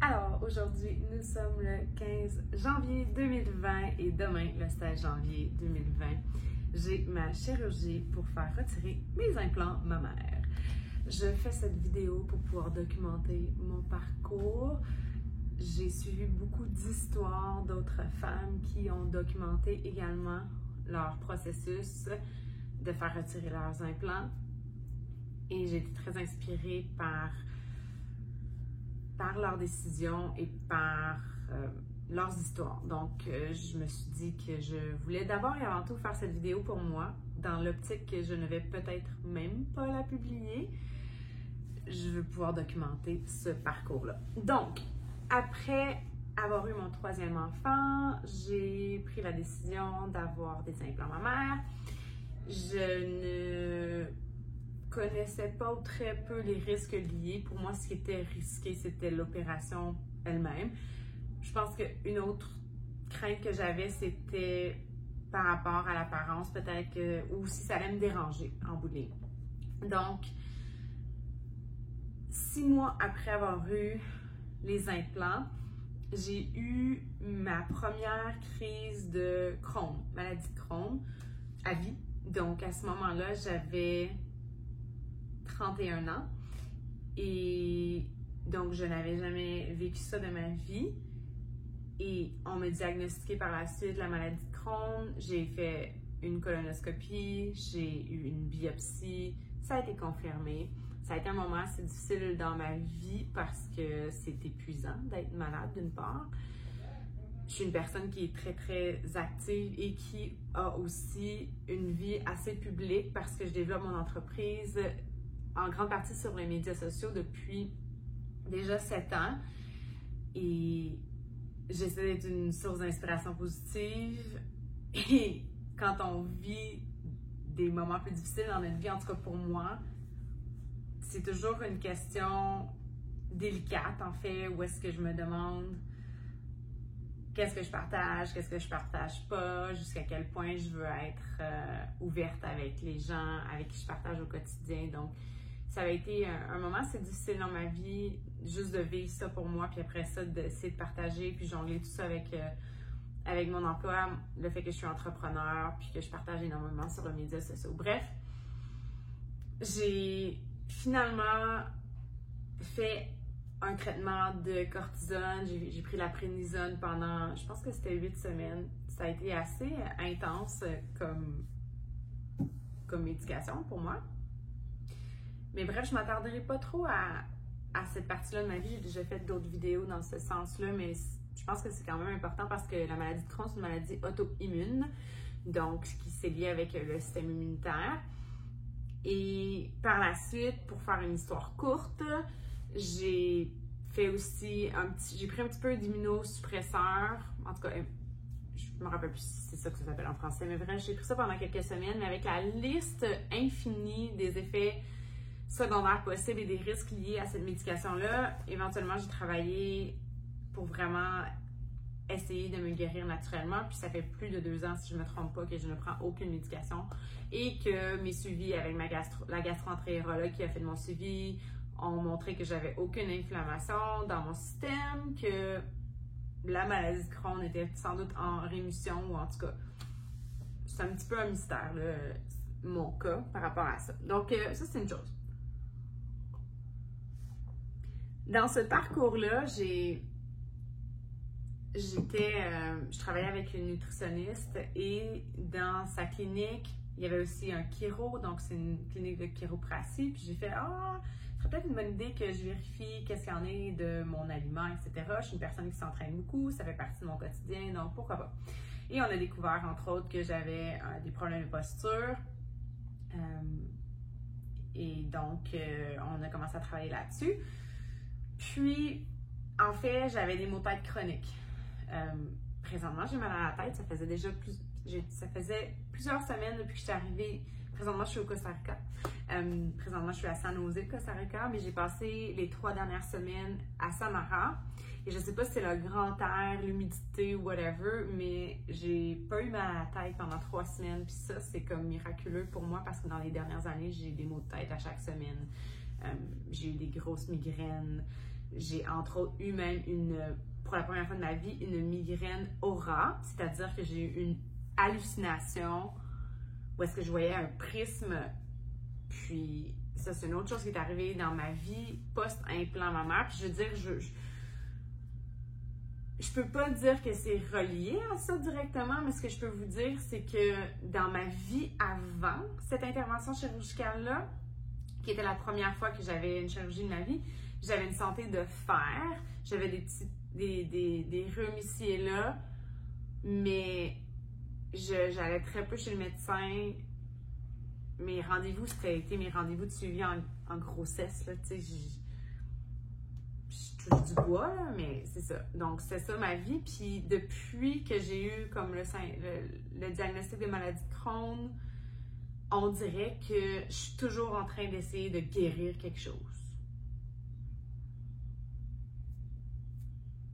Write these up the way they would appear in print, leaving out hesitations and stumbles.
Alors, aujourd'hui, nous sommes le 15 janvier 2020 et demain, le 16 janvier 2020, j'ai ma chirurgie pour faire retirer mes implants mammaires. Je fais cette vidéo pour pouvoir documenter mon parcours. J'ai suivi beaucoup d'histoires d'autres femmes qui ont documenté également leur processus de faire retirer leurs implants. Et j'ai été très inspirée par leurs décisions et par leurs histoires. Donc, je me suis dit que je voulais d'abord et avant tout faire cette vidéo pour moi, dans l'optique que je ne vais peut-être même pas la publier. Je veux pouvoir documenter ce parcours-là. Donc, après avoir eu mon troisième enfant, j'ai pris la décision d'avoir des implants mammaires. Je ne connaissais pas ou très peu les risques liés. Pour moi, ce qui était risqué, c'était l'opération elle-même. Je pense qu'une autre crainte que j'avais, c'était par rapport à l'apparence, peut-être que, ou si ça allait me déranger en bout de ligne. Donc, 6 mois après avoir eu les implants, j'ai eu ma première crise de Crohn, maladie de Crohn, à vie. Donc, à ce moment-là, j'avais 31 ans et donc je n'avais jamais vécu ça de ma vie et on m'a diagnostiqué par la suite la maladie de Crohn. J'ai fait une colonoscopie, j'ai eu une biopsie, ça a été confirmé. Ça a été un moment assez difficile dans ma vie parce que c'est épuisant d'être malade d'une part. Je suis une personne qui est très active et qui a aussi une vie assez publique parce que je développe mon entreprise en grande partie sur les médias sociaux depuis déjà 7 ans. Et j'essaie d'être une source d'inspiration positive. Et quand on vit des moments plus difficiles dans notre vie, en tout cas pour moi, c'est toujours une question délicate en fait, où est-ce que je me demande qu'est-ce que je partage pas, jusqu'à quel point je veux être ouverte avec les gens avec qui je partage au quotidien. Donc, ça avait été un moment assez difficile dans ma vie, juste de vivre ça pour moi, puis après ça, d'essayer de partager, puis jongler tout ça avec mon emploi, le fait que je suis entrepreneur, puis que je partage énormément sur les médias sociaux. Bref, j'ai finalement fait un traitement de cortisone. J'ai pris la prénisone pendant, je pense que c'était 8 semaines. Ça a été assez intense comme médication pour moi. Mais bref, je ne m'attarderai pas trop à cette partie-là de ma vie. J'ai déjà fait d'autres vidéos dans ce sens-là, mais je pense que c'est quand même important parce que la maladie de Crohn, c'est une maladie auto-immune, donc qui s'est liée avec le système immunitaire. Et par la suite, pour faire une histoire courte, j'ai fait aussi j'ai pris un petit peu d'immunosuppresseur. En tout cas, je me rappelle plus si c'est ça que ça s'appelle en français, mais bref, j'ai pris ça pendant quelques semaines, mais avec la liste infinie des effets secondaires possibles et des risques liés à cette médication-là, éventuellement, j'ai travaillé pour vraiment essayer de me guérir naturellement. Puis ça fait plus de 2 ans, si je ne me trompe pas, que je ne prends aucune médication et que mes suivis avec la gastro-entérologue qui a fait de mon suivi ont montré que j'avais aucune inflammation dans mon système, que la maladie de Crohn était sans doute en rémission, ou en tout cas, c'est un petit peu un mystère, là, mon cas par rapport à ça. Donc, ça, c'est une chose. Dans ce parcours-là, je travaillais avec une nutritionniste et dans sa clinique, il y avait aussi un chiro, donc c'est une clinique de chiropratie. Puis j'ai fait, ce serait peut-être une bonne idée que je vérifie qu'est-ce qu'il y en est de mon aliment, etc. Je suis une personne qui s'entraîne beaucoup, ça fait partie de mon quotidien, donc pourquoi pas. Et on a découvert, entre autres, que j'avais des problèmes de posture. Et donc, on a commencé à travailler là-dessus. Puis, en fait, j'avais des maux de tête chroniques. Présentement, j'ai mal à la tête. Ça faisait plusieurs semaines depuis que je suis arrivée. Présentement, je suis au Costa Rica. Présentement, je suis à San José, Costa Rica, mais j'ai passé les 3 dernières semaines à Samara. Et je ne sais pas si c'est le grand air, l'humidité ou whatever, mais j'ai pas eu mal à la tête pendant 3 semaines. Puis ça, c'est comme miraculeux pour moi parce que dans les dernières années, j'ai eu des maux de tête à chaque semaine. J'ai eu des grosses migraines. J'ai entre autres eu même pour la première fois de ma vie, une migraine aura, c'est-à-dire que j'ai eu une hallucination où est-ce que je voyais un prisme. Puis ça, c'est une autre chose qui est arrivée dans ma vie post-implant mammaire. Puis je veux dire, je peux pas dire que c'est relié à ça directement, mais ce que je peux vous dire, c'est que dans ma vie avant cette intervention chirurgicale-là, qui était la première fois que j'avais une chirurgie de ma vie, j'avais une santé de fer, j'avais des rhumes ici et là, mais j'allais très peu chez le médecin. Mes rendez-vous, c'était mes rendez-vous de suivi en grossesse, là, tu sais, je touche du bois, là, mais c'est ça. Donc, c'est ça ma vie. Puis, depuis que j'ai eu comme le diagnostic de maladie de Crohn, on dirait que je suis toujours en train d'essayer de guérir quelque chose.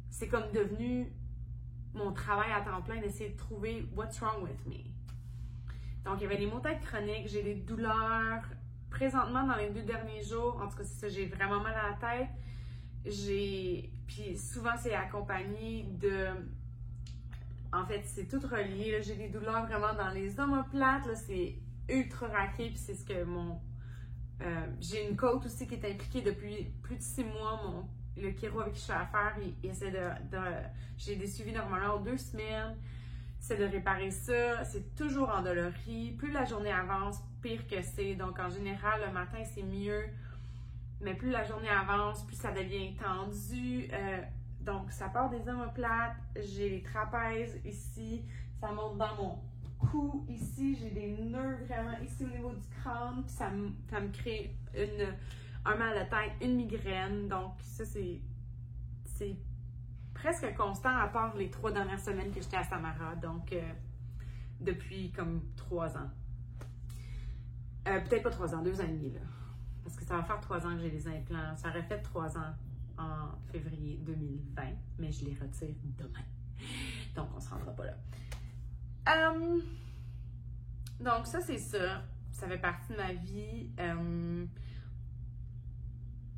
C'est comme devenu mon travail à temps plein d'essayer de trouver what's wrong with me. Donc, il y avait des maux de tête chroniques, j'ai des douleurs. Présentement, dans les 2 derniers jours, en tout cas, c'est ça, j'ai vraiment mal à la tête. Puis souvent, c'est accompagné de... En fait, c'est tout relié. Là. J'ai des douleurs vraiment dans les omoplates. Là, c'est ultra raqué. Puis c'est ce que j'ai une côte aussi qui est impliquée depuis plus de 6 mois. Le chiro avec qui je fais affaire, il essaie j'ai des suivis normalement aux 2 semaines. C'est de réparer ça. C'est toujours endolori. Plus la journée avance, pire que c'est. Donc, en général, le matin, c'est mieux. Mais plus la journée avance, plus ça devient tendu. Donc, ça part des omoplates. J'ai les trapèzes ici. Ça monte dans mon cou ici. J'ai des nœuds vraiment ici au niveau du crâne. Puis ça me crée un mal de tête, une migraine. Donc, ça, c'est presque constant à part les 3 dernières semaines que j'étais à Samara. Donc, depuis comme 3 ans. Peut-être pas 3 ans, 2 ans et demi, là. Parce que ça va faire 3 ans que j'ai les implants. Ça aurait fait 3 ans en février 2020, mais je les retire demain. Donc, on ne se rendra pas là. Donc, ça, c'est ça. Ça fait partie de ma vie.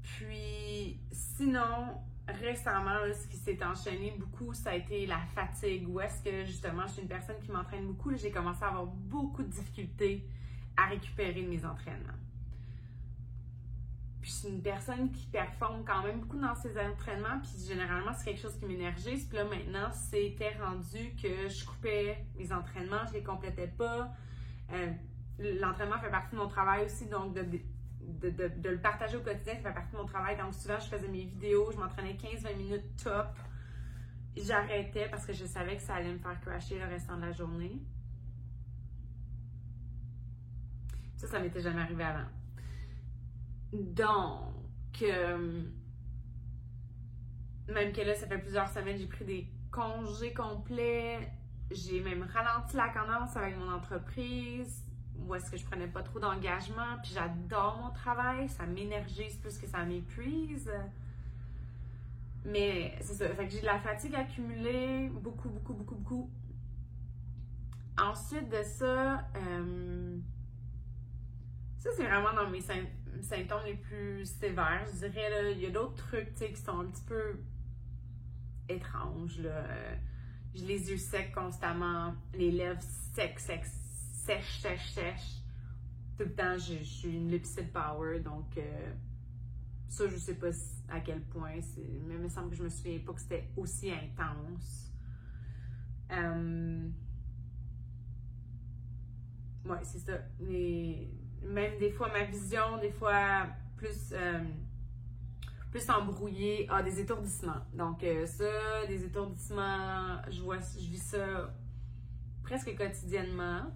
Puis, sinon, récemment, là, ce qui s'est enchaîné beaucoup, ça a été la fatigue. Où est-ce que, justement, je suis une personne qui m'entraîne beaucoup. J'ai commencé à avoir beaucoup de difficultés à récupérer de mes entraînements. Puis je suis une personne qui performe quand même beaucoup dans ses entraînements, puis généralement c'est quelque chose qui m'énergise. Puis là maintenant, c'était rendu que je coupais mes entraînements, je les complétais pas. L'entraînement fait partie de mon travail aussi, donc de le partager au quotidien, ça fait partie de mon travail. Donc souvent, je faisais mes vidéos, je m'entraînais 15-20 minutes top. J'arrêtais parce que je savais que ça allait me faire crasher le restant de la journée. Ça m'était jamais arrivé avant. Donc, même que là, ça fait plusieurs semaines, j'ai pris des congés complets. J'ai même ralenti la cadence avec mon entreprise, où est-ce que je prenais pas trop d'engagement. Puis j'adore mon travail, ça m'énergise plus que ça m'épuise. Mais c'est ça, fait que j'ai de la fatigue accumulée, beaucoup. Ensuite de ça, ça c'est vraiment dans mes symptômes les plus sévères, je dirais. Là, il y a d'autres trucs qui sont un petit peu étranges. Là. J'ai les yeux secs constamment, les lèvres sèches. Tout le temps, je suis une Lipsid Power, donc ça, je sais pas à quel point, mais il me semble que je me souviens pas que c'était aussi intense. Ouais, c'est ça. Même des fois, ma vision, des fois plus embrouillée, des étourdissements. Donc ça, des étourdissements, je vis ça presque quotidiennement.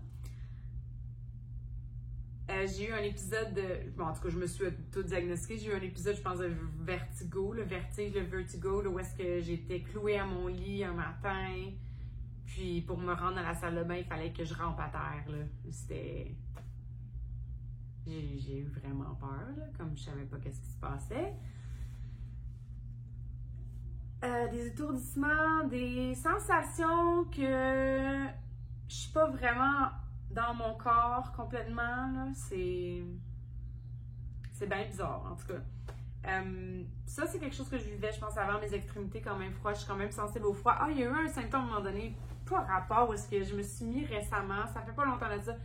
J'ai eu un épisode de... Bon, en tout cas, je me suis auto-diagnostiquée. J'ai eu un épisode, je pense, de vertigo, le vertigo, là, où est-ce que j'étais clouée à mon lit un matin. Puis, pour me rendre à la salle de bain, il fallait que je rampe à terre, là. C'était... J'ai eu vraiment peur, là, comme je savais pas qu'est-ce qui se passait. Des étourdissements, des sensations que je suis pas vraiment dans mon corps complètement, là. C'est bien bizarre, en tout cas. Ça, c'est quelque chose que je vivais, je pense, avant mes extrémités quand même froides. Je suis quand même sensible au froid. Ah, il y a eu un symptôme à un moment donné, pas rapport, où est-ce que je me suis mis récemment, ça fait pas longtemps de ça,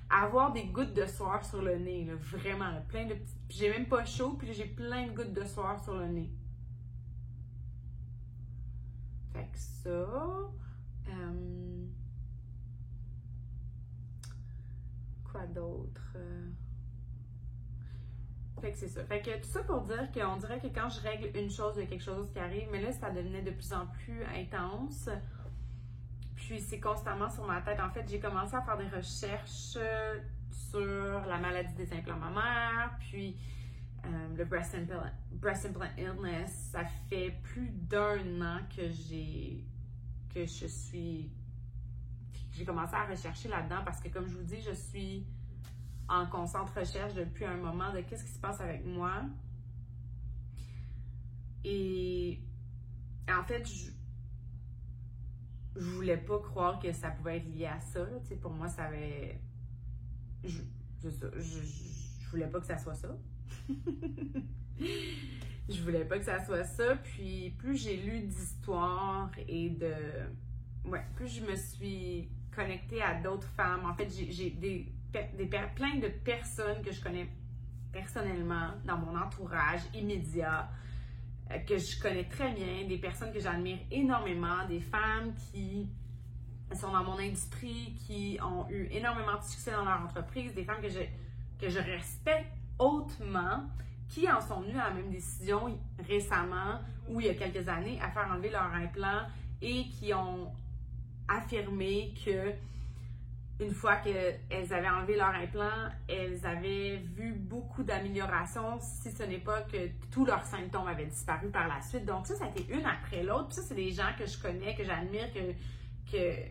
à avoir des gouttes de sueur sur le nez, là, vraiment, là, plein de petites... Puis j'ai même pas chaud, puis j'ai plein de gouttes de sueur sur le nez. Fait que ça... Quoi d'autre? Fait que c'est ça. Fait que tout ça pour dire qu'on dirait que quand je règle une chose, il y a quelque chose qui arrive, mais là, ça devenait de plus en plus intense. Puis c'est constamment sur ma tête. En fait, j'ai commencé à faire des recherches sur la maladie des implants mammaires, puis le breast implant illness. Ça fait plus d'1 an que j'ai commencé à rechercher là-dedans parce que, comme je vous dis, je suis en constante recherche depuis un moment de qu'est-ce qui se passe avec moi. Et en fait, je voulais pas croire que ça pouvait être lié à ça. Là. Pour moi, ça avait... Je voulais pas que ça soit ça. Je voulais pas que ça soit ça. Puis plus j'ai lu d'histoires et de... Ouais, plus je me suis connectée à d'autres femmes. En fait, j'ai plein de personnes que je connais personnellement dans mon entourage immédiat, que je connais très bien, des personnes que j'admire énormément, des femmes qui sont dans mon industrie, qui ont eu énormément de succès dans leur entreprise, des femmes que je respecte hautement, qui en sont venues à la même décision récemment ou il y a quelques années à faire enlever leur implant et qui ont affirmé que une fois qu'elles avaient enlevé leur implant, elles avaient vu beaucoup d'améliorations, si ce n'est pas que tous leurs symptômes avaient disparu par la suite. Donc ça a été une après l'autre. Puis ça, c'est des gens que je connais, que j'admire, que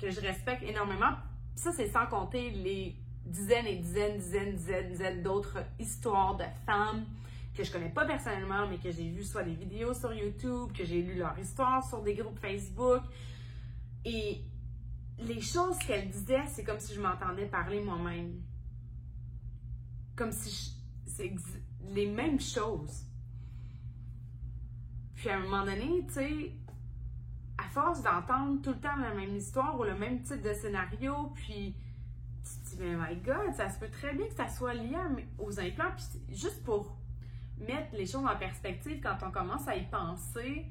je respecte énormément. Puis ça, c'est sans compter les dizaines et dizaines d'autres histoires de femmes que je connais pas personnellement, mais que j'ai vu soit des vidéos sur YouTube, que j'ai lu leur histoire sur des groupes Facebook. Et les choses qu'elle disait, c'est comme si je m'entendais parler moi-même. Comme si c'est les mêmes choses. Puis à un moment donné, tu sais, à force d'entendre tout le temps la même histoire ou le même type de scénario, puis tu te dis, mais my God, ça se peut très bien que ça soit lié aux implants. Puis juste pour mettre les choses en perspective, quand on commence à y penser,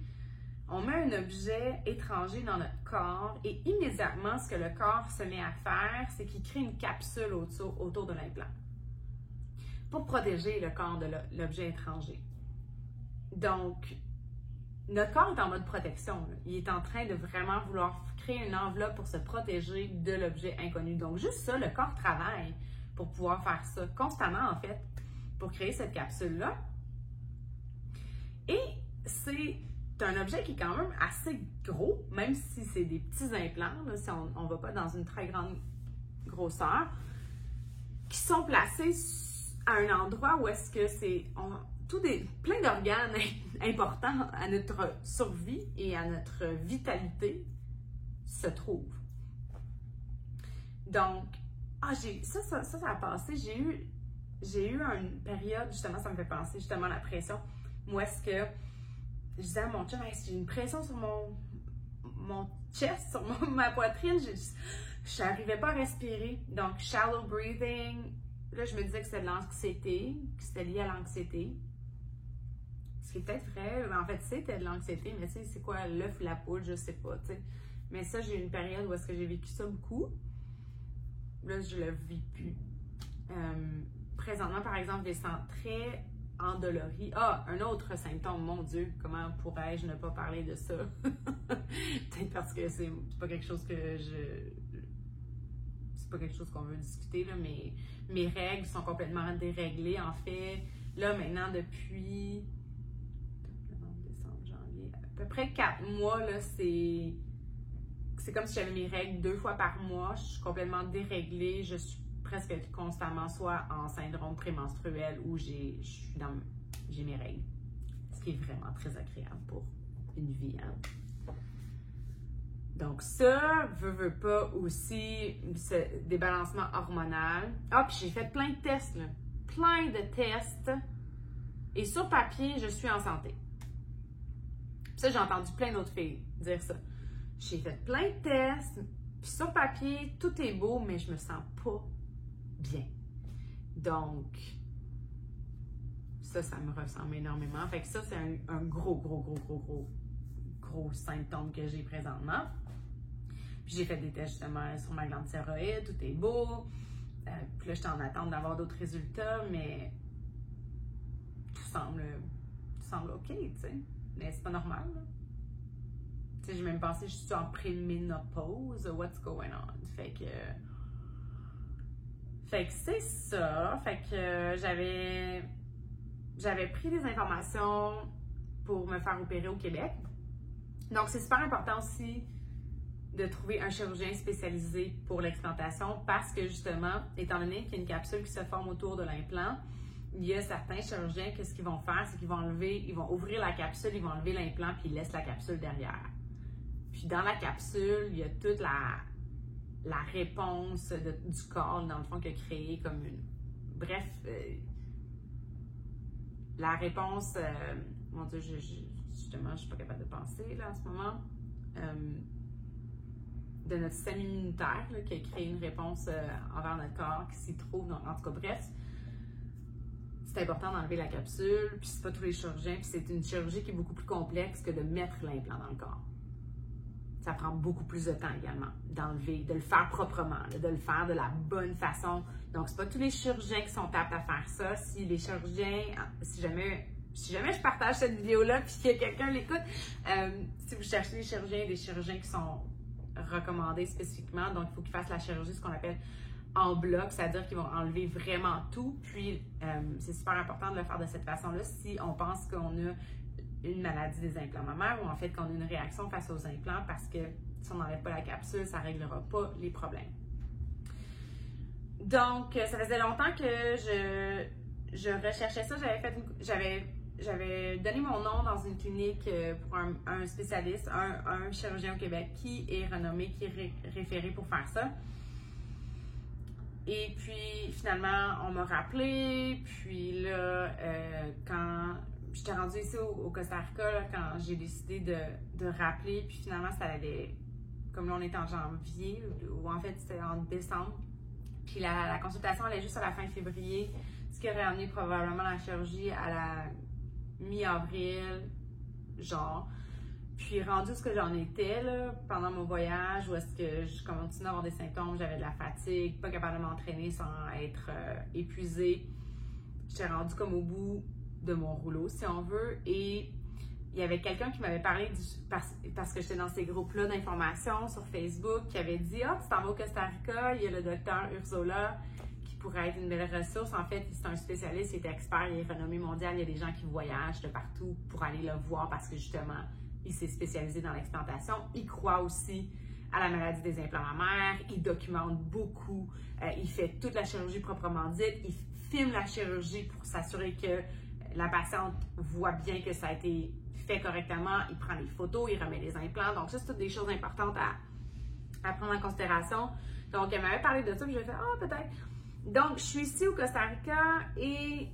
on met un objet étranger dans notre corps et immédiatement, ce que le corps se met à faire, c'est qu'il crée une capsule autour de l'implant pour protéger le corps de l'objet étranger. Donc, notre corps est en mode protection. Là. Il est en train de vraiment vouloir créer une enveloppe pour se protéger de l'objet inconnu. Donc, juste ça, le corps travaille pour pouvoir faire ça constamment, en fait, pour créer cette capsule-là. Et c'est un objet qui est quand même assez gros, même si c'est des petits implants, là, si on ne va pas dans une très grande grosseur, qui sont placés à un endroit où est-ce que c'est plein d'organes importants à notre survie et à notre vitalité se trouvent. Donc, ça a passé. J'ai eu une période, justement, ça me fait penser justement à la pression, où est-ce que je disais à mon chum, hey, j'ai une pression sur mon chest, sur ma poitrine, je n'arrivais pas à respirer. Donc, shallow breathing, là, je me disais que c'était de l'anxiété, que c'était lié à l'anxiété. Ce qui est peut-être vrai, en fait, c'était de l'anxiété, mais tu sais, c'est quoi l'œuf ou la poule, je sais pas, tu sais. Mais ça, j'ai eu une période où est-ce que j'ai vécu ça beaucoup. Là, je le vis plus. Présentement, par exemple, je les sens très endoloris. Ah, un autre symptôme, mon Dieu, comment pourrais-je ne pas parler de ça? Peut-être parce que c'est pas quelque chose que c'est pas quelque chose qu'on veut discuter, là, mais mes règles sont complètement déréglées, en fait. Là, maintenant, depuis décembre, janvier, à peu près 4 mois, là, c'est comme si j'avais mes règles 2 fois par mois. Je suis complètement déréglée. Je suis presque constamment soit en syndrome prémenstruel ou j'ai mes règles. Ce qui est vraiment très agréable pour une vie. Hein? Donc ça, veut pas aussi ce débalancement hormonal. Ah, puis j'ai fait plein de tests, là. Plein de tests Et sur papier, je suis en santé. Puis ça, j'ai entendu plein d'autres filles dire ça. J'ai fait plein de tests, puis sur papier, tout est beau, mais je me sens pas bien. Donc, ça me ressemble énormément. Fait que ça, c'est un gros symptôme que j'ai présentement. Puis j'ai fait des tests justement sur ma glande thyroïde, tout est beau. Puis là, j'étais en attente d'avoir d'autres résultats, mais tout semble OK, tu sais. Mais c'est pas normal, là. Tu sais, j'ai même pensé, je suis en préménopause, what's going on? Fait que c'est ça. Fait que j'avais pris des informations pour me faire opérer au Québec. Donc, c'est super important aussi de trouver un chirurgien spécialisé pour l'explantation parce que justement, étant donné qu'il y a une capsule qui se forme autour de l'implant, il y a certains chirurgiens que ce qu'ils vont faire, c'est qu'ils vont ouvrir la capsule, ils vont enlever l'implant puis ils laissent la capsule derrière. Puis dans la capsule, il y a toute la réponse du corps, dans le fond, qui a créé comme une... Bref, la réponse... mon Dieu, justement, je ne suis pas capable de penser là en ce moment. De notre système immunitaire là, qui a créé une réponse envers notre corps qui s'y trouve. En tout cas, bref, c'est important d'enlever la capsule, puis c'est pas tous les chirurgiens, puis c'est une chirurgie qui est beaucoup plus complexe que de mettre l'implant dans le corps. Ça prend beaucoup plus de temps également d'enlever, de le faire proprement, là, de le faire de la bonne façon. Donc, c'est pas tous les chirurgiens qui sont aptes à faire ça. Si les chirurgiens, si jamais je partage cette vidéo-là, puis que quelqu'un l'écoute, si vous cherchez des chirurgiens qui sont recommandés spécifiquement, donc il faut qu'ils fassent la chirurgie, ce qu'on appelle en bloc, c'est-à-dire qu'ils vont enlever vraiment tout. Puis, c'est super important de le faire de cette façon-là si on pense qu'on a une maladie des implants mammaires ou en fait qu'on a une réaction face aux implants parce que si on n'enlève pas la capsule, ça ne réglera pas les problèmes. Donc, ça faisait longtemps que je recherchais ça. J'avais donné mon nom dans une clinique pour un spécialiste, un chirurgien au Québec qui est renommé, qui est référé pour faire ça. Et puis, finalement, on m'a rappelé. Puis là, quand j'étais rendue ici au Costa Rica, là, quand j'ai décidé de rappeler, puis finalement, ça allait, comme là, on est en janvier, ou en fait, c'était en décembre. Puis la consultation allait juste à la fin février, ce qui aurait amené probablement la chirurgie à la mi-avril, genre. Puis rendu ce que j'en étais là, pendant mon voyage, où est-ce que je continuais à avoir des symptômes, j'avais de la fatigue, pas capable de m'entraîner sans être épuisée. J'étais rendue comme au bout de mon rouleau, si on veut, et il y avait quelqu'un qui m'avait parlé, parce que j'étais dans ces groupes-là d'informations sur Facebook, qui avait dit « Ah, tu t'en vas au Costa Rica, il y a le docteur Urzola qui pourrait être une belle ressource. » En fait, c'est un spécialiste, il est expert, il est renommé mondial, il y a des gens qui voyagent de partout pour aller le voir parce que justement, il s'est spécialisé dans l'explantation. Il croit aussi à la maladie des implants mammaires, il documente beaucoup, il fait toute la chirurgie proprement dite, il filme la chirurgie pour s'assurer que la patiente voit bien que ça a été fait correctement, il prend les photos, il remet les implants. Donc ça, c'est toutes des choses importantes à prendre en considération. Donc, elle m'avait parlé de ça, puis j'ai fait « Ah, peut-être ». Donc, je suis ici au Costa Rica et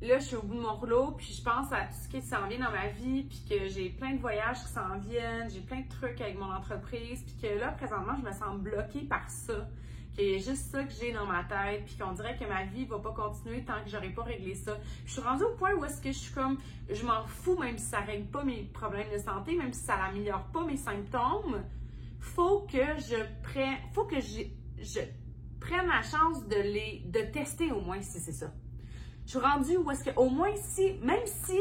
là, je suis au bout de mon rouleau, puis je pense à tout ce qui s'en vient dans ma vie, puis que j'ai plein de voyages qui s'en viennent, j'ai plein de trucs avec mon entreprise, puis que là, présentement, je me sens bloquée par ça, qu'il y a juste ça que j'ai dans ma tête, puis qu'on dirait que ma vie va pas continuer tant que j'aurai pas réglé ça. Je suis rendue au point où est-ce que je suis comme, je m'en fous, même si ça règle pas mes problèmes de santé, même si ça n'améliore pas mes symptômes, faut que je prenne la chance de tester au moins si c'est ça. Je suis rendue où est-ce que, au moins si, même si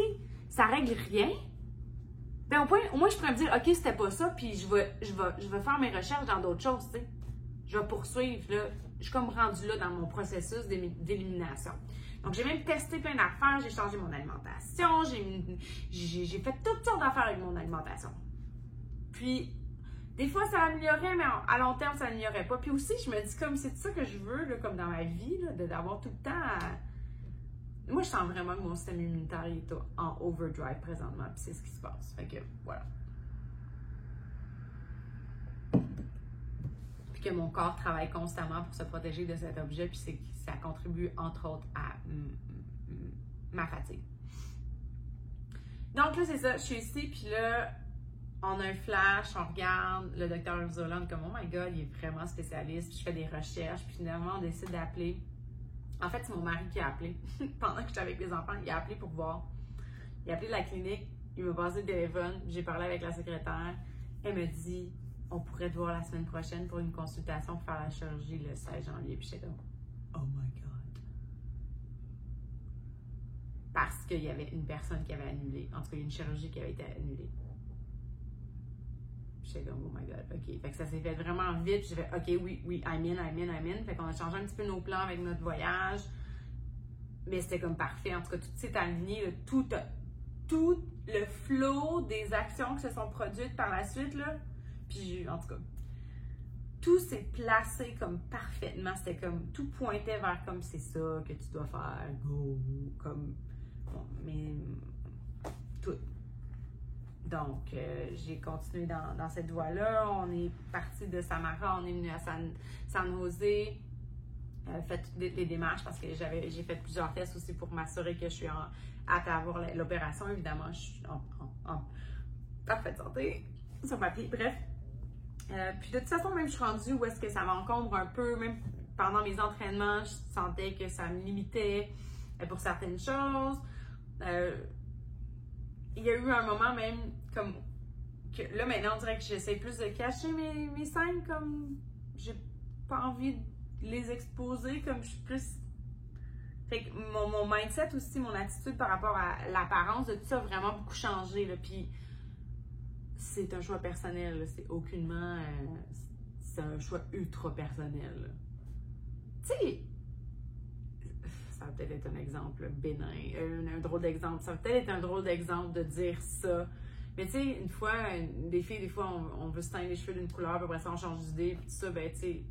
ça règle rien, ben au moins je pourrais me dire, OK, c'était pas ça, puis je vais faire mes recherches dans d'autres choses, tu sais. Je vais poursuivre, là. Je suis comme rendue là dans mon processus d'élimination. Donc, j'ai même testé plein d'affaires, j'ai changé mon alimentation, j'ai fait toutes sortes d'affaires avec mon alimentation. Puis, des fois, ça améliorait, mais à long terme, ça n'améliorait pas. Puis aussi, je me dis comme, c'est ça que je veux, là, comme dans ma vie, d'avoir tout le temps à... Moi, je sens vraiment que mon système immunitaire est en overdrive présentement, puis c'est ce qui se passe. Fait que, voilà. Puis que mon corps travaille constamment pour se protéger de cet objet, puis ça contribue, entre autres, à ma fatigue. Donc là, c'est ça, je suis ici, puis là, on a un flash, on regarde le docteur Ursuline comme « Oh my God, il est vraiment spécialiste », puis je fais des recherches, puis finalement, on décide d'appeler. En fait, c'est mon mari qui a appelé pendant que j'étais avec les enfants. Il a appelé pour voir. Il a appelé la clinique, il m'a passé le téléphone, j'ai parlé avec la secrétaire. Elle me dit « On pourrait te voir la semaine prochaine pour une consultation pour faire la chirurgie le 16 janvier. » Puis j'étais comme « Oh my God. » Parce qu'il y avait une personne qui avait annulé. En tout cas, il y a une chirurgie qui avait été annulée. J'étais comme, oh my God, OK. Fait que ça s'est fait vraiment vite. J'ai fait, OK, oui, I'm in. Fait qu'on a changé un petit peu nos plans avec notre voyage. Mais c'était comme parfait. En tout cas, tout s'est aligné. Là, tout le flow des actions qui se sont produites par la suite, là. Puis, en tout cas, tout s'est placé comme parfaitement. C'était comme, tout pointait vers comme c'est ça que tu dois faire. Go. Comme, bon, mais tout. Donc, j'ai continué dans cette voie-là. On est parti de Samara, on est venu à San Jose, fait toutes les démarches parce que j'ai fait plusieurs tests aussi pour m'assurer que je suis apte à avoir l'opération. Évidemment, je suis en parfaite santé sur papier. Bref. Puis de toute façon, même je suis rendue où est-ce que ça m'encombre un peu, même pendant mes entraînements, je sentais que ça me limitait pour certaines choses. Il y a eu un moment même comme que là maintenant on dirait que j'essaie plus de cacher mes seins, comme j'ai pas envie de les exposer, comme je suis plus. Fait que mon mindset aussi, mon attitude par rapport à l'apparence de tout ça a vraiment beaucoup changé là. Puis c'est un choix personnel, là. C'est aucunement c'est un choix ultra personnel. Tu sais, ça va peut-être être un exemple bénin, un drôle d'exemple. Ça va peut-être être un drôle d'exemple de dire ça. Mais tu sais, une fois, des filles, des fois, on veut se teindre les cheveux d'une couleur, puis après ça, on change d'idée, puis tout ça, ben tu sais,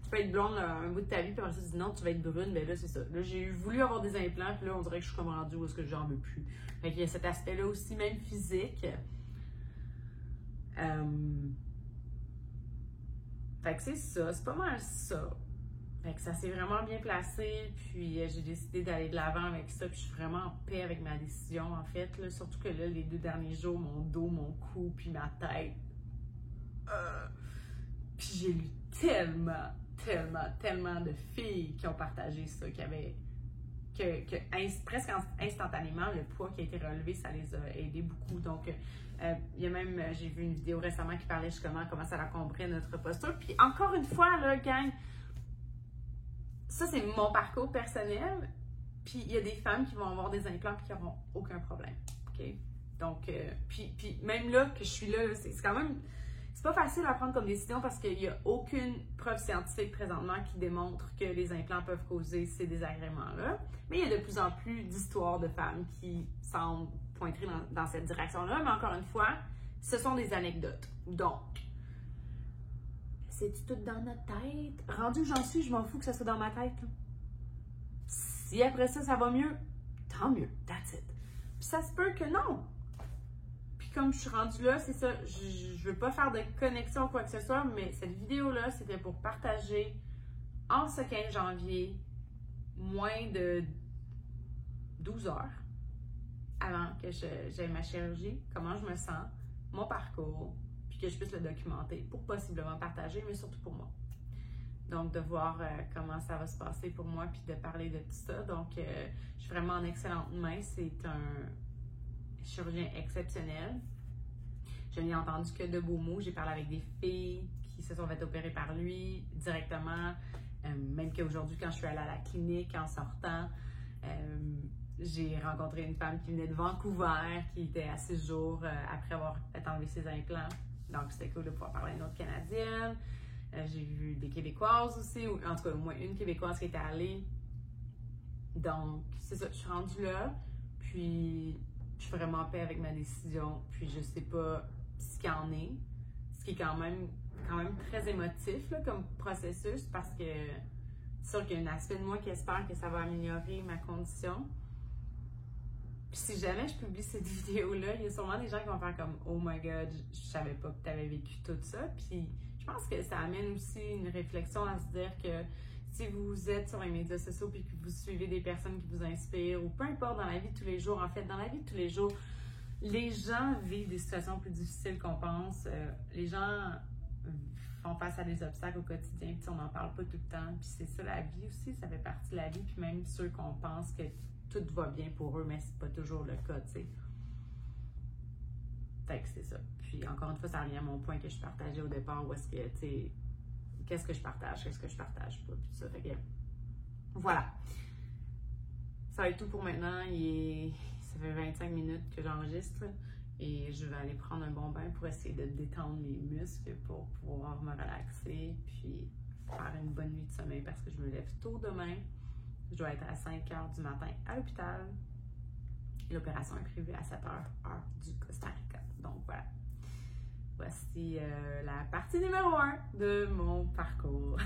tu peux être blonde là, un bout de ta vie, puis après ça, tu dis non, tu vas être brune, ben là, c'est ça. Là, j'ai voulu avoir des implants, puis là, on dirait que je suis comme rendue où est-ce que j'en veux plus. Fait qu'il y a cet aspect-là aussi, même physique. Fait que c'est ça, c'est pas mal ça. Fait que ça s'est vraiment bien placé, puis j'ai décidé d'aller de l'avant avec ça, puis je suis vraiment en paix avec ma décision, en fait, là, surtout que là, les 2 derniers jours, mon dos, mon cou, puis ma tête, puis j'ai lu tellement de filles qui ont partagé ça, qui avaient, presque instantanément, le poids qui a été relevé, ça les a aidés beaucoup, donc il y a même, j'ai vu une vidéo récemment qui parlait justement comment ça encombrait notre posture, puis encore une fois, là, gang, ça, c'est mon parcours personnel. Puis, il y a des femmes qui vont avoir des implants et qui n'auront aucun problème. OK? Donc, puis même là que je suis là, c'est quand même. C'est pas facile à prendre comme décision parce qu'il n'y a aucune preuve scientifique présentement qui démontre que les implants peuvent causer ces désagréments-là. Mais il y a de plus en plus d'histoires de femmes qui semblent pointer dans cette direction-là. Mais encore une fois, ce sont des anecdotes. Donc, c'est tout dans notre tête. Rendu où j'en suis, je m'en fous que ça soit dans ma tête. Là. Si après ça, ça va mieux, tant mieux. That's it. Puis ça se peut que non. Puis comme je suis rendue là, c'est ça. Je veux pas faire de connexion ou quoi que ce soit, mais cette vidéo-là, c'était pour partager en ce 15 janvier, moins de 12 heures avant que j'aie ma chirurgie, comment je me sens, mon parcours, que je puisse le documenter pour possiblement partager, mais surtout pour moi. Donc, de voir comment ça va se passer pour moi, puis de parler de tout ça. Donc, je suis vraiment en excellente main. C'est un chirurgien exceptionnel. Je n'ai entendu que de beaux mots. J'ai parlé avec des filles qui se sont fait opérer par lui directement. Même qu'aujourd'hui, quand je suis allée à la clinique en sortant, j'ai rencontré une femme qui venait de Vancouver, qui était à 6 jours après avoir fait enlever ses implants. Donc, c'était cool de pouvoir parler à une autre Canadienne. J'ai vu des Québécoises aussi, ou en tout cas, au moins une Québécoise qui était allée. Donc, c'est ça, je suis rendue là. Puis, je suis vraiment en paix avec ma décision. Puis, je sais pas ce qu'il y en est. Ce qui est quand même très émotif là, comme processus parce que c'est sûr qu'il y a un aspect de moi qui espère que ça va améliorer ma condition. Puis si jamais je publie cette vidéo-là, il y a sûrement des gens qui vont faire comme « Oh my God, je savais pas que tu avais vécu tout ça. » Puis je pense que ça amène aussi une réflexion à se dire que si vous êtes sur les médias sociaux et que vous suivez des personnes qui vous inspirent, ou peu importe dans la vie de tous les jours, en fait, dans la vie de tous les jours, les gens vivent des situations plus difficiles qu'on pense. Les gens font face à des obstacles au quotidien, puis on n'en parle pas tout le temps. Puis c'est ça, la vie aussi, ça fait partie de la vie. Puis même ceux qu'on pense que tout va bien pour eux, mais c'est pas toujours le cas, tu sais. Fait que c'est ça. Puis encore une fois, ça revient à mon point que je partageais au départ, où est-ce que, tu sais, qu'est-ce que je partage pas, puis tout ça. Fait que, voilà. Ça va être tout pour maintenant. Ça fait 25 minutes que j'enregistre et je vais aller prendre un bon bain pour essayer de détendre les muscles pour pouvoir me relaxer puis faire une bonne nuit de sommeil parce que je me lève tôt demain. Je dois être à 5 h du matin à l'hôpital. L'opération est prévue à 7 h, heure du Costa Rica. Donc voilà. Voici la partie numéro 1 de mon parcours.